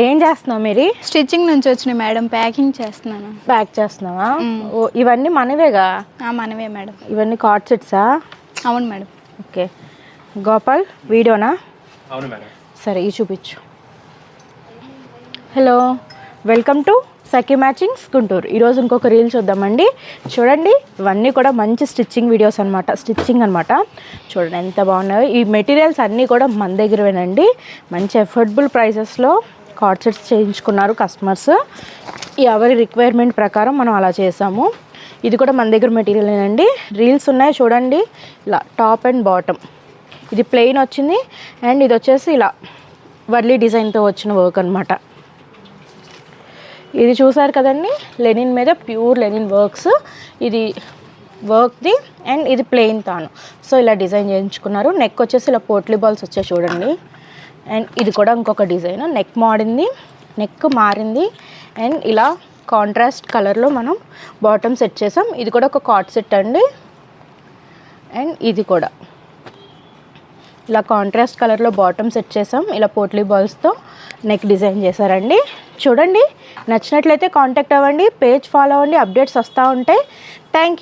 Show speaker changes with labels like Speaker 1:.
Speaker 1: ఏం చేస్తున్నావు మీరు?
Speaker 2: స్టిచ్చింగ్ నుంచి వచ్చినాయి మేడం, ప్యాకింగ్ చేస్తున్నాను.
Speaker 1: ప్యాక్ చేస్తున్నావా? ఓ ఇవన్నీ మనవేగా?
Speaker 2: మనవే మేడం.
Speaker 1: ఇవన్నీ కార్డ్ సెట్సా?
Speaker 2: అవును మేడం.
Speaker 1: ఓకే గోపాల్, వీడియోనా?
Speaker 3: అవును మేడం.
Speaker 1: సరే ఇవి చూపించు. Hello, welcome to Sakhi matchings Guntur. ఈరోజు ఇంకొక రీల్ చూద్దామండి. చూడండి, ఇవన్నీ కూడా మంచి స్టిచ్చింగ్ వీడియోస్ అనమాట, స్టిచ్చింగ్ అనమాట. చూడండి ఎంత బాగున్నాయో. ఈ మెటీరియల్స్ అన్నీ కూడా మన దగ్గరవేనండి. మంచి అఫోర్డబుల్ ప్రైసెస్లో కార్డ్ సెట్స్ చేయించుకున్నారు కస్టమర్స్. ఎవరి రిక్వైర్మెంట్ ప్రకారం మనం అలా చేసాము. ఇది కూడా మన దగ్గర మెటీరియలేనండి. రీల్స్ ఉన్నాయి చూడండి. ఇలా టాప్ అండ్ బాటమ్, ఇది ప్లెయిన్ వచ్చింది అండ్ ఇది వచ్చేసి ఇలా వర్లీ డిజైన్తో వచ్చిన వర్క్ అనమాట. ఇది చూసారు కదండి, లెనిన్ మీద ప్యూర్ లెనిన్ వర్క్స్. ఇది వర్క్ది అండ్ ఇది ప్లెయిన్ తాను. సో ఇలా డిజైన్ చేయించుకున్నారు. నెక్ వచ్చేసి ఇలా పోట్లీ బాల్స్ వచ్చాయి చూడండి. అండ్ ఇది కూడా ఇంకొక డిజైన్. నెక్ మారింది, నెక్ మారింది అండ్ ఇలా కాంట్రాస్ట్ కలర్లో మనం బాటమ్ సెట్ చేసాం. ఇది కూడా ఒక కార్డ్ సెట్ అండి. అండ్ ఇది కూడా ఇలా కాంట్రాస్ట్ కలర్లో బాటమ్ సెట్ చేసాం. ఇలా పోట్లీ బాల్స్తో నెక్ డిజైన్ చేశారండి. చూడండి, నచ్చినట్లయితే కాంటాక్ట్ అవ్వండి, పేజ్ ఫాలో అవ్వండి, అప్డేట్స్ వస్తూ ఉంటాయి. Thank you.